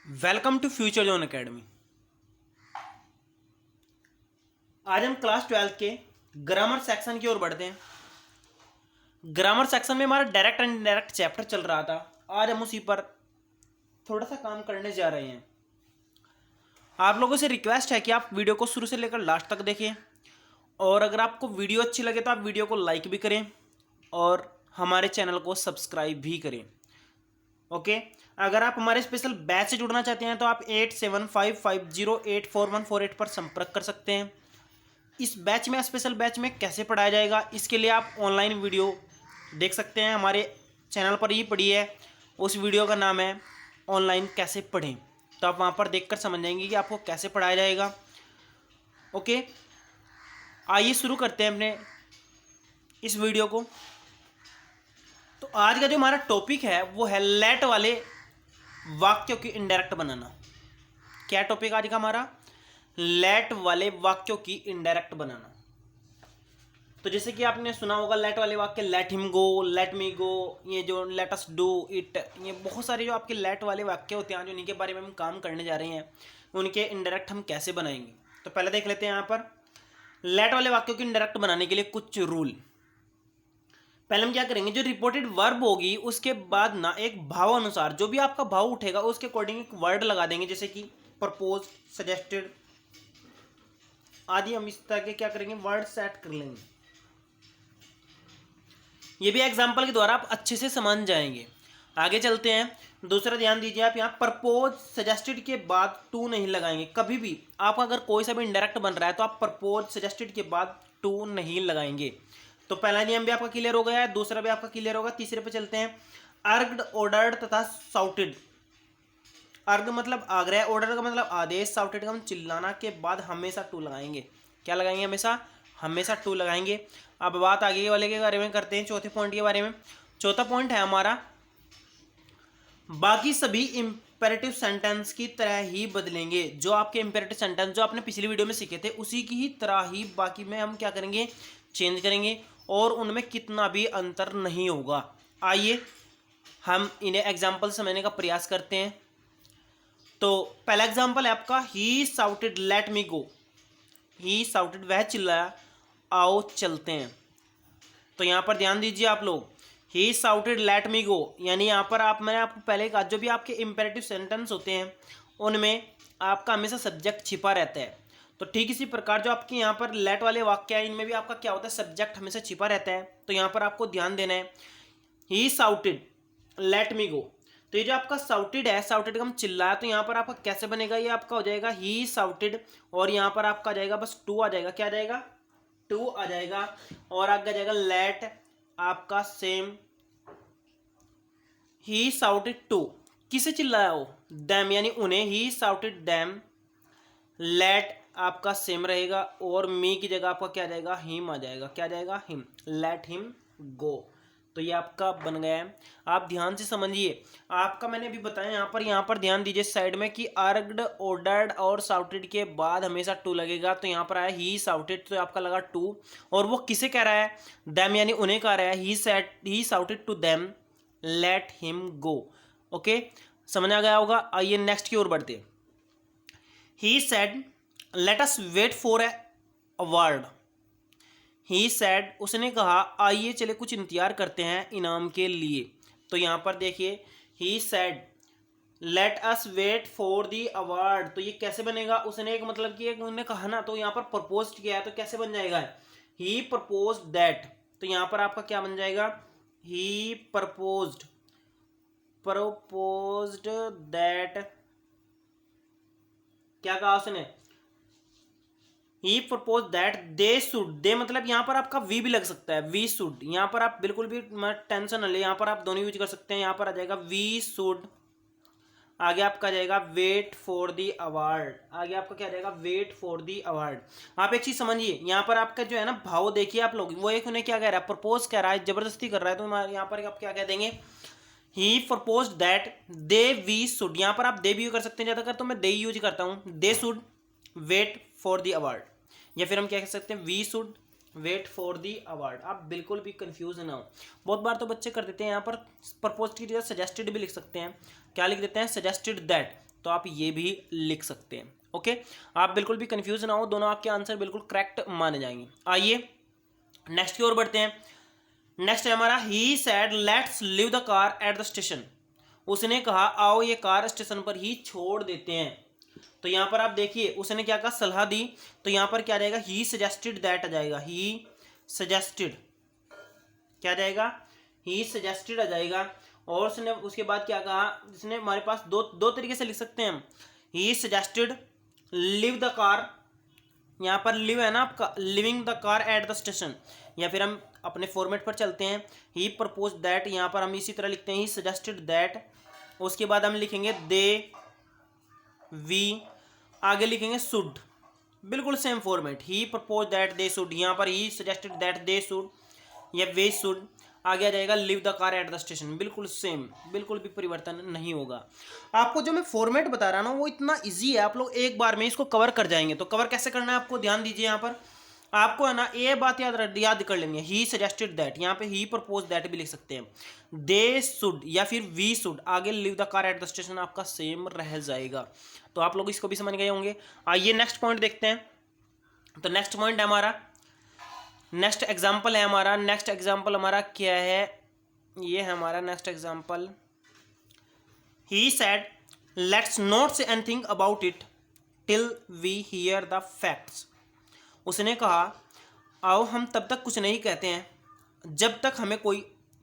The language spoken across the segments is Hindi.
Welcome to future zone academy. आज हम क्लास 12 के ग्रामर सेक्शन की ओर बढ़ते हैं। ग्रामर सेक्शन में हमारा डायरेक्ट एंड इनडायरेक्ट चैप्टर चल रहा था। आज हम उसी पर थोड़ा सा काम करने जा रहे हैं। आप लोगों से रिक्वेस्ट है कि आप वीडियो को शुरू से लेकर लास्ट तक देखें, और अगर आपको वीडियो अच्छी लगे तो आप वीडियो को लाइक भी करें और हमारे चैनल को सब्सक्राइब भी करें। ओके, अगर आप हमारे स्पेशल बैच से जुड़ना चाहते हैं तो आप 8755084148 पर संपर्क कर सकते हैं। इस बैच में, स्पेशल बैच में कैसे पढ़ाया जाएगा, इसके लिए आप ऑनलाइन वीडियो देख सकते हैं। हमारे चैनल पर ही पड़ी है। उस वीडियो का नाम है ऑनलाइन कैसे पढ़ें, तो आप वहाँ पर देखकर समझ जाएंगे कि आपको कैसे पढ़ाया जाएगा। ओके, आइए शुरू करते हैं अपने इस वीडियो को। तो आज का जो हमारा टॉपिक है वो है लेट वाले वाक्यों की इनडायरेक्ट बनाना। क्या टॉपिक आज का हमारा? लेट वाले वाक्यों की इनडायरेक्ट बनाना। तो जैसे कि आपने सुना होगा लेट वाले वाक्य, let him go, let me go, ये जो लेट अस डू इट, ये बहुत सारे जो आपके लेट वाले वाक्य होते हैं, जो उन्हीं के बारे में हम काम करने जा रहे हैं, उनके इनडायरेक्ट हम कैसे बनाएंगे। तो पहले देख लेते हैं यहाँ पर लेट वाले वाक्यों की इनडायरेक्ट बनाने के लिए कुछ रूल। पहले हम क्या करेंगे, जो रिपोर्टेड वर्ब होगी उसके बाद ना एक भाव अनुसार जो भी आपका भाव उठेगा उसके अकॉर्डिंग एक वर्ड लगा देंगे, जैसे कि प्रपोज, सजेस्टेड आदि। हम इस तरह के क्या करेंगे, वर्ड सेट कर लेंगे। ये भी एग्जांपल के द्वारा आप अच्छे से समझ जाएंगे। आगे चलते हैं। दूसरा ध्यान दीजिए, आप यहाँ प्रपोज सजेस्टेड के बाद टू नहीं लगाएंगे कभी भी। आपका अगर कोई सा भी इंडायरेक्ट बन रहा है तो आप प्रपोज सजेस्टेड के बाद टू नहीं लगाएंगे। तो पहला नियम भी आपका क्लियर हो गया है, दूसरा भी आपका क्लियर होगा। तीसरे पे चलते हैं। अर्ग्ड, ऑर्डर्ड तथा साउटेड। अर्ग मतलब आग्रह, ऑर्डर का मतलब आदेश, साउटेड का हम चिल्लाना के बाद हमेशा टू लगाएंगे। क्या लगाएंगे? हमेशा टू लगाएंगे। अब बात आगे वाले के बारे में करते हैं, चौथे पॉइंट के बारे में। चौथा पॉइंट है हमारा, बाकी सभी इंपेरेटिव सेंटेंस की तरह ही बदलेंगे। जो आपके इंपेरेटिव सेंटेंस जो आपने पिछली वीडियो में सीखे थे उसी की ही तरह ही बाकी में हम क्या करेंगे, चेंज करेंगे, और उनमें कितना भी अंतर नहीं होगा। आइए हम इन्हें एग्जाम्पल समझने का प्रयास करते हैं। तो पहला एग्जाम्पल है आपका, ही साउटेड लेट मी गो। ही साउटेड, वह चिल्लाया आओ चलते हैं। तो यहाँ पर ध्यान दीजिए आप लोग, ही साउटेड लेट मी गो, यानी यहाँ पर मैंने आपको पहले कहा, जो भी आपके इंपेरेटिव सेंटेंस होते हैं उनमें आपका हमेशा सब्जेक्ट छिपा रहता है। तो ठीक इसी प्रकार जो आपके यहाँ पर लेट वाले वाक्य है, इनमें भी आपका क्या होता है, सब्जेक्ट हमेशा छिपा रहता है। तो यहाँ पर आपको ध्यान देना है, ही साउटेड लेट मी गो। तो ये जो आपका साउटेड है, साउटेड का हम चिल्लाया, तो यहाँ पर आपका कैसे बनेगा, ये आपका हो जाएगा ही साउटेड, और यहाँ पर आपका आ जाएगा बस टू आ जाएगा। क्या आ जाएगा? टू आ जाएगा। और आगे आ जाएगा लेट आपका सेम, ही साउटेड टू, किसे चिल्लाया हो, दैम, यानी उन्हें, ही साउटेड दैम। लेट आपका सेम रहेगा, और मी की जगह आपका क्या आ जाएगा, हिम आ जाएगा। क्या आ जाएगा? हिम, लेट हिम गो। तो ये आपका बन गया है। आप ध्यान से समझिए, आपका मैंने अभी बताया यहाँ पर ध्यान दीजिए साइड में कि अर्ग्ड, ऑर्डर्ड और साउटेड के बाद हमेशा टू लगेगा। तो यहाँ पर आया ही साउटेड, तो आपका लगा टू, और वो किसे कह रहा है, दैम, यानी उन्हें कह रहा है। He shouted to them let him go. Okay, समझ आ गया होगा। आइए नेक्स्ट की ओर बढ़ते हैं। He said let us wait for a award. He said, उसने कहा आइए चले कुछ इंतजार करते हैं इनाम के लिए। तो यहाँ पर देखिए, he said let us wait for the award. तो ये कैसे बनेगा, उसने एक मतलब कि एक उन्होंने कहा ना, तो यहाँ पर प्रपोज किया है, तो कैसे बन जाएगा, ही प्रपोज दैट। तो यहाँ पर आपका क्या बन जाएगा, ही प्रपोज्ड दैट। क्या कहा उसने, ही प्रपोज दैट दे शुड। दे मतलब यहाँ पर आपका वी भी लग सकता है, वी शुड। यहाँ पर आप बिल्कुल भी टेंशन न ले, यहाँ पर आप दोनों यूज कर सकते हैं। यहाँ पर आ जाएगा वी शुड, आगे आपका जाएगा वेट फॉर दी अवार्ड। आगे आपका क्या जाएगा, वेट फॉर दी अवार्ड। आप एक चीज समझिए, यहाँ पर आपका जो है ना भाव देखिए आप लोग, वो एक उन्हें क्या कह रहा है, प्रपोज कह रहा है, जबरदस्ती कर रहा है। तो यहाँ पर आप क्या कह देंगे, he propose that they we should. यहाँ पर आप दे भी यूज कर सकते हैं, ज्यादातर तो मैं दे यूज करता हूँ। They should wait for the award, या फिर हम क्या कह सकते हैं, we should wait for the award. आप बिल्कुल भी कंफ्यूज ना हो। बहुत बार तो बच्चे कर देते हैं, यहाँ पर प्रपोज की जगह सजेस्टेड भी लिख सकते हैं। क्या लिख देते हैं, सजेस्टेड दैट। तो आप ये भी लिख सकते हैं। ओके, आप बिल्कुल भी कंफ्यूज ना हो, दोनों आपके आंसर बिल्कुल करेक्ट माने जाएंगे। आइए नेक्स्ट की ओर बढ़ते हैं। नेक्स्ट है हमारा he said let's leave the car at the station. उसने कहा आओ ये कार स्टेशन पर ही छोड़ देते हैं। तो यहाँ पर आप देखिए उसने क्या कहा, सलाह दी। तो यहाँ पर क्या आ जाएगा, ही सजेस्टेड दैट आ जाएगा, ही सजेस्टेड क्या आ जाएगा, ही सजेस्टेड आ जाएगा। और उसने उसके बाद क्या कहा, इसने हमारे पास दो तरीके से लिख सकते हैं हम। He suggested live the car, यहाँ पर लिव है ना आपका, living the car at the station. या फिर हम अपने फॉर्मेट पर चलते हैं, ही प्रपोज दैट, यहाँ पर हम इसी तरह लिखते हैं ही सजेस्टेड दैट। उसके बाद हम लिखेंगे दे, वी, आगे लिखेंगे शुड, बिल्कुल same format, he propose that they should, यहाँ पर ही सजेस्टेड दैट दे शुड या वे शुड, आगे आ जाएगा live the car at the station, बिल्कुल सेम, बिल्कुल भी परिवर्तन नहीं होगा। आपको जो मैं फॉर्मेट बता रहा हूँ ना वो इतना इजी है, आप लोग एक बार में इसको कवर कर जाएंगे। तो कवर कैसे करना है आपको ध्यान दीजिए, यहाँ पर आपको है ना ये बात याद कर लेनी है, ही सजेस्टेड दैट, यहाँ पे ही प्रपोज दैट भी लिख सकते हैं, दे शुड या फिर वी शुड, आगे live the car at the station आपका सेम रह जाएगा। तो आप लोग इसको भी समझ गए होंगे। आइए नेक्स्ट पॉइंट देखते हैं। तो नेक्स्ट पॉइंट है हमारा, नेक्स्ट एग्जाम्पल है हमारा, नेक्स्ट एग्जाम्पल हमारा क्या है, ये है हमारा next example. He said let's not say anything about it till we hear the facts. उसने कहा आओ हम तब तक कुछ नहीं कहते हैं जब तक हमें कोई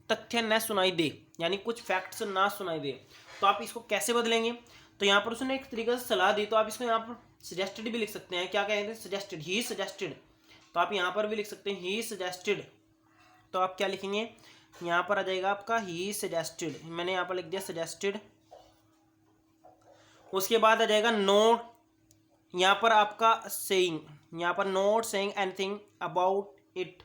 तथ्य न सुनाई दे, यानी कुछ फैक्ट्स ना सुनाई दे। तो आप इसको कैसे बदलेंगे, तो यहाँ पर उसने एक तरीके से सलाह दी, तो आप इसको यहाँ पर सजेस्टेड भी लिख सकते हैं। क्या कहते हैं, सजेस्टेड, ही सजेस्टेड, तो आप यहाँ पर भी लिख सकते हैं ही सजेस्टेड। तो आप क्या लिखेंगे, यहाँ पर आ जाएगा आपका ही सजेस्टेड, मैंने यहाँ पर लिख दिया सजेस्टेड। उसके बाद आ जाएगा नोट, यहाँ पर आपका सेइंग, यहाँ पर note saying anything about it,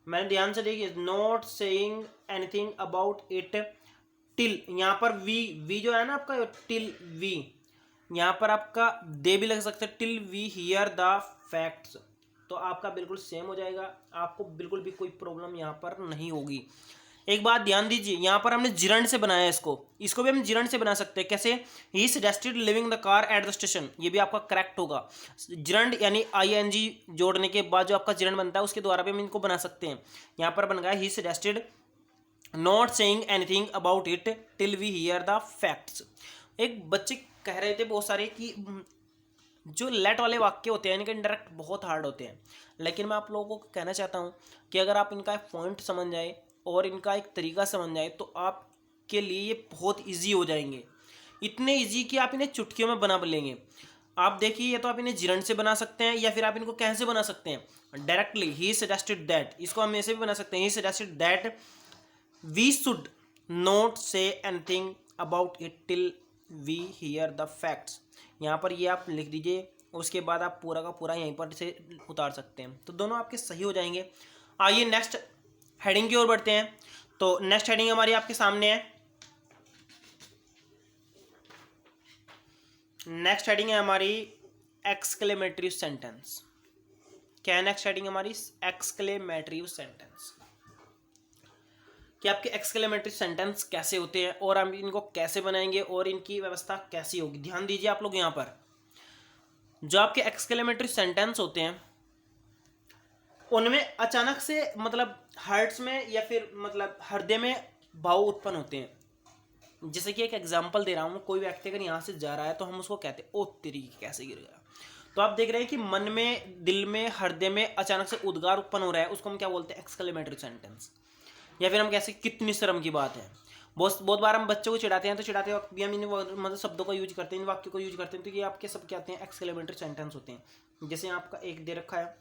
मैंने ध्यान से देखिए, note saying anything about it till, यहाँ पर वी जो है ना आपका टिल वी, यहाँ पर आपका दे भी लग सकता है, till we hear the facts. तो आपका बिल्कुल सेम हो जाएगा, आपको बिल्कुल भी कोई प्रॉब्लम यहाँ पर नहीं होगी। एक बात ध्यान दीजिए, यहाँ पर हमने जिरंड से बनाया है इसको भी हम जिरंड से बना सकते हैं। कैसे, he suggested living the car at the station, ये भी आपका करेक्ट होगा। जिरंड यानी ING जोड़ने के बाद जो आपका जिरंड बनता है उसके द्वारा भी हम इनको बना सकते हैं। यहाँ पर बन गया he suggested not saying anything about it till we hear the facts. एक बच्चे कह रहे थे बहुत सारे कि जो लेट वाले वाक्य होते हैं इनके इंडायरेक्ट बहुत हार्ड होते हैं, लेकिन मैं आप लोगों को कहना चाहता हूँ कि अगर आप इनका एक पॉइंट समझ जाए और इनका एक तरीका समझ जाए तो आपके लिए ये बहुत इजी हो जाएंगे, इतने इजी कि आप इन्हें चुटकियों में बना लेंगे। आप देखिए, ये तो आप इन्हें जिरंड से बना सकते हैं या फिर आप इनको कैसे बना सकते हैं, डायरेक्टली ही सजेस्टेड दैट, इसको हम ऐसे भी बना सकते हैं, he suggested that we should not say anything about it till we hear the facts. यहाँ पर ये आप लिख दीजिए, उसके बाद आप पूरा का पूरा यहीं पर से उतार सकते हैं, तो दोनों आपके सही हो जाएंगे। आइए नेक्स्ट हेडिंग की ओर बढ़ते हैं। तो नेक्स्ट हेडिंग हमारी आपके सामने है, नेक्स्ट हेडिंग है हमारी एक्सक्लेमेटरी सेंटेंस। क्या है नेक्स्ट हेडिंग हमारी, एक्सक्लेमेटरी सेंटेंस, कि आपके एक्सक्लेमेटरी सेंटेंस कैसे होते हैं और हम इनको कैसे बनाएंगे और इनकी व्यवस्था कैसी होगी। ध्यान दीजिए आप लोग, यहाँ पर जो आपके एक्सक्लेमेटरी सेंटेंस होते हैं उनमें अचानक से मतलब हार्ट्स में या फिर मतलब हृदय में भाव उत्पन्न होते हैं। जैसे कि एक एग्जांपल दे रहा हूँ, कोई व्यक्ति अगर यहाँ से जा रहा है तो हम उसको कहते हैं ओ तेरी कैसे गिर गया। तो आप देख रहे हैं कि मन में, दिल में, हृदय में अचानक से उद्गार उत्पन्न हो रहा है, उसको हम क्या बोलते हैं, एक्सक्लेमेटरी सेंटेंस। या फिर हम कैसे, कितनी शर्म की बात है। बहुत बार हम बच्चों को चिढ़ाते हैं, तो चिढ़ाते वक्त भी हम इन मतलब शब्दों का यूज करते हैं, इन वाक्यों को यूज करते हैं, तो ये आपके सब क्या आते हैं, एक्सक्लेमेटरी सेंटेंस होते हैं। जैसे आपका एक दे रखा है,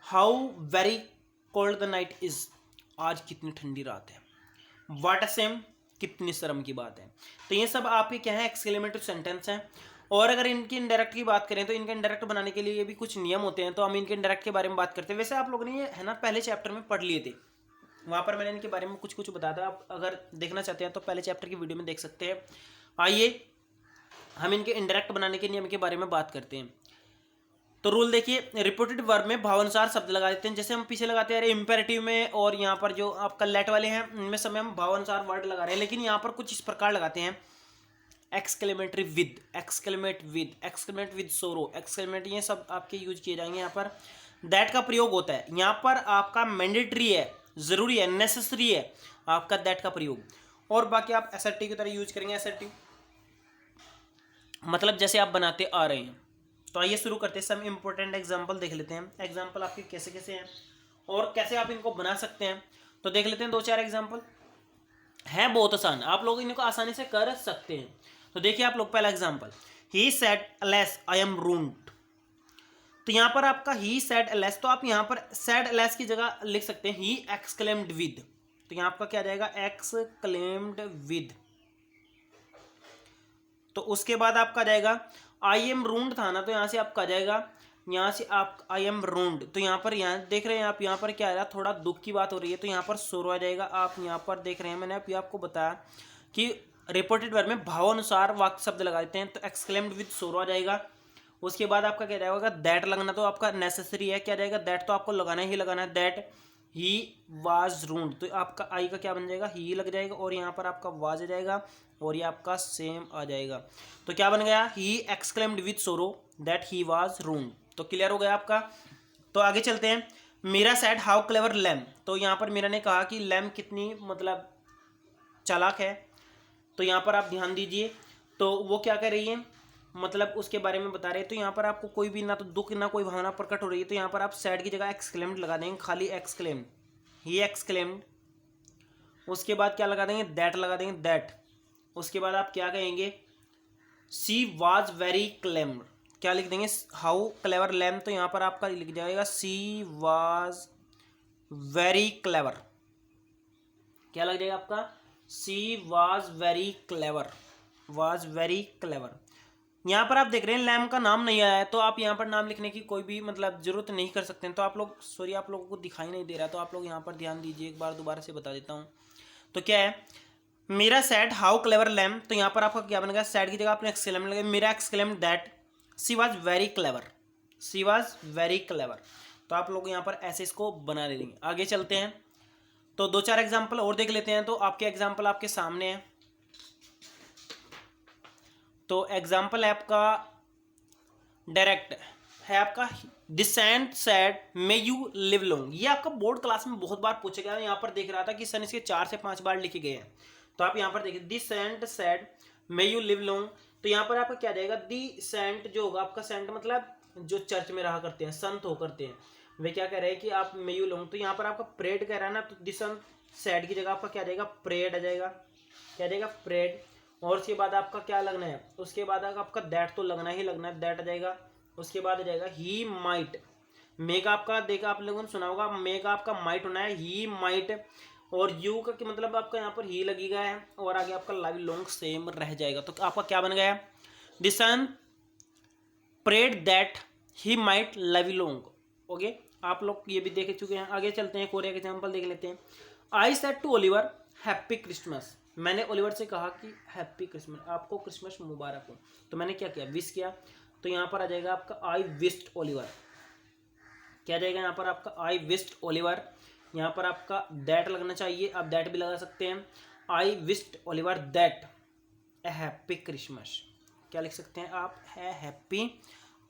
how very cold the night is, आज कितनी ठंडी रात है। व्हाट अ सेम, कितनी शर्म की बात है। तो ये सब आपके क्या है, एक्सक्लेमेटरी सेंटेंस हैं। और अगर इनकी इंडायरेक्ट की बात करें तो इनके इंडायरेक्ट बनाने के लिए भी कुछ नियम होते हैं, तो हम इनके इंडायरेक्ट के बारे में बात करते हैं। वैसे आप लोगों ने ये है ना पहले चैप्टर में पढ़ लिए थे, वहाँ पर मैंने इनके बारे में कुछ कुछ बताया था। आप अगर देखना चाहते हैं तो पहले चैप्टर की वीडियो में देख सकते हैं। आइए हम इनके इंडायरेक्ट बनाने के नियम के बारे में बात करते हैं। तो रूल देखिए, रिपोर्टेड वर्ब में भावानुसार शब्द लगा देते हैं, जैसे हम पीछे लगाते हैं इंपेरेटिव में, और यहाँ पर जो आपका लेट वाले हैं इनमें समय हम भावानुसार वर्ड लगा रहे हैं, लेकिन यहाँ पर कुछ इस प्रकार लगाते हैं, एक्सक्लेमेटरी विद, एक्सक्लेमेट विद सोरो, एक्सक्लेमेट, ये सब आपके यूज किए जाएंगे यहाँ पर। दैट का प्रयोग होता है यहाँ पर आपका मैंडेटरी है, ज़रूरी है, नेसेसरी है आपका दैट का प्रयोग। और बाकी आप एसर्टिव की तरह यूज करेंगे। एसर्टिव मतलब जैसे आप बनाते आ रहे हैं। तो आइए शुरू करते हैं, सम इंपॉर्टेंट एग्जांपल देख लेते हैं। एग्जांपल आपके कैसे कैसे हैं और कैसे आप इनको बना सकते हैं, तो देख लेते हैं 2-4 एग्जांपल। है बहुत आसान, आप लोग इनको आसानी से कर सकते हैं। तो देखिए आप लोग, पहला example, he said alas I am ruined. तो यहाँ पर आपका ही सेड अलेस, तो आप यहाँ पर सेड अलेस की जगह लिख सकते हैं ही एक्सक्लेम्ड विद। तो यहाँ आपका क्या जाएगा, एक्सक्लेम्ड विद। तो उसके बाद आपका जाएगा आई एम रून्ड था ना, तो यहाँ से आपका जाएगा, यहाँ से आप आई एम रून्ड, तो यहाँ पर यहाँ देख रहे हैं आप, यहाँ पर क्या आ रहा है, थोड़ा दुख की बात हो रही है, तो यहाँ पर सोरो आ जाएगा। आप यहाँ पर देख रहे हैं, मैंने अभी आपको बताया कि रिपोर्टेड वर्ब में भावानुसार वाक्य शब्द लगा देते हैं, तो एक्सक्लेम्ड विद सोरो आ जाएगा। उसके बाद आपका क्या जाएगा, दैट लगना तो आपका नेसेसरी है, क्या जाएगा, दैट तो आपको लगाना ही लगाना है, दैट ही वाज रून्ड, तो आपका आई का क्या बन जाएगा, ही लग जाएगा, और यहाँ पर आपका वाज आ जाएगा, और ये आपका सेम आ जाएगा। तो क्या बन गया, he exclaimed with sorrow that he was ruined. तो क्लियर हो गया आपका। तो आगे चलते हैं। मीरा सेड हाउ क्लेवर लैम, तो यहाँ पर मीरा ने कहा कि लैम कितनी मतलब चालाक है। तो यहाँ पर आप ध्यान दीजिए, तो वो क्या कर रही है, मतलब उसके बारे में बता रहे हैं। तो यहाँ पर आपको कोई भी ना तो दुख ना कोई भावना प्रकट हो रही है, तो यहाँ पर आप सैड की जगह एक्सक्लेम्ड लगा देंगे, खाली एक्सक्लेम्ड, ही एक्सक्लेम्ड। उसके बाद क्या लगा देंगे, दैट लगा देंगे, दैट। उसके बाद आप क्या कहेंगे, सी वाज वेरी क्लेम्ड, क्या लिख देंगे, हाउ क्लेवर लैम, तो यहाँ पर आपका लिख जाएगा सी वाज वेरी क्लेवर, क्या लग जाएगा आपका, she was very clever, was very clever. यहाँ पर आप देख रहे हैं लैम का नाम नहीं आया है, तो आप यहाँ पर नाम लिखने की कोई भी मतलब जरूरत नहीं कर सकते हैं। तो आप लोग, सॉरी आप लोगों को दिखाई नहीं दे रहा, तो आप लोग यहाँ पर ध्यान दीजिए, एक बार दोबारा से बता देता हूँ। तो क्या है, मेरा सेड हाउ क्लेवर लैम, तो यहाँ पर आपका क्या बनेगा, सेड की जगह आपने एक्सक्लेम लगे, मेरा exclaim that she was very clever, she was very clever. तो आप लोग यहाँ पर ऐसे इसको बना देंगे। आगे चलते हैं, तो 2-4 एग्जाम्पल और देख लेते हैं। तो आपके एग्जाम्पल आपके सामने हैं। तो एग्जाम्पल है आपका डायरेक्ट है आपका, the saint said may you live long, ये आपका बोर्ड क्लास में बहुत बार पूछा गया है। यहाँ पर देख रहा था कि सन इसके 4 से 5 बार लिखे गए हैं। तो आप यहाँ पर देखिए, the saint said may you live long, तो यहाँ पर आपका क्या जाएगा, दी सेंट जो होगा आपका, सेंट मतलब जो चर्च में रहा करते हैं, संत हो करते हैं, वे क्या कह रहे हैं कि आप मे यू लॉन्ग, तो यहाँ पर आपका प्रेड कह रहा है ना, तो दी सन सेड की जगह आपका क्या जाएगा, प्रेड आ जाएगा, क्या जाएगा, प्रेड। और उसके बाद आपका क्या लगना है, उसके बाद आपका दैट तो लगना ही लगना है, दैट आ जाएगा। उसके बाद आ जाएगा ही माइट, मे का आपका देखा आप लोगों ने सुना होगा, मे का आपका माइट होना है, ही माइट। और यू का मतलब आपका यहाँ पर ही लगेगा है, और आगे आपका लाइव लॉन्ग सेम रह जाएगा। तो आपका क्या बन गया, the son prayed that he might live long. Okay, आप लोग ये भी देख चुके हैं। आगे चलते हैं, कोरिया का एग्जाम्पल देख लेते हैं। I said to Oliver happy Christmas, मैंने ओलिवर से कहा कि हैप्पी क्रिसमस, आपको क्रिसमस मुबारक हो। तो मैंने क्या किया, विश किया। तो यहाँ पर आ जाएगा आपका आई विश्ड ओलिवर, क्या जाएगा यहाँ पर आपका आई विश्ड ओलिवर। यहाँ पर आपका दैट लगना चाहिए, आप दैट भी लगा सकते हैं, आई wished Oliver that A happy Christmas, क्या लिख सकते हैं आप, है हैप्पी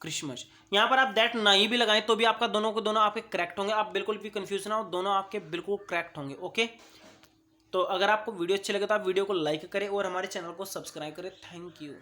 क्रिसमस। यहाँ पर आप दैट नहीं भी लगाएं तो भी आपका दोनों को दोनों आपके करेक्ट होंगे, आप बिल्कुल भी कंफ्यूज ना हो, दोनों आपके बिल्कुल करेक्ट होंगे। ओके, तो अगर आपको वीडियो अच्छी लगे तो आप वीडियो को लाइक करें और हमारे चैनल को सब्सक्राइब करें। Thank you.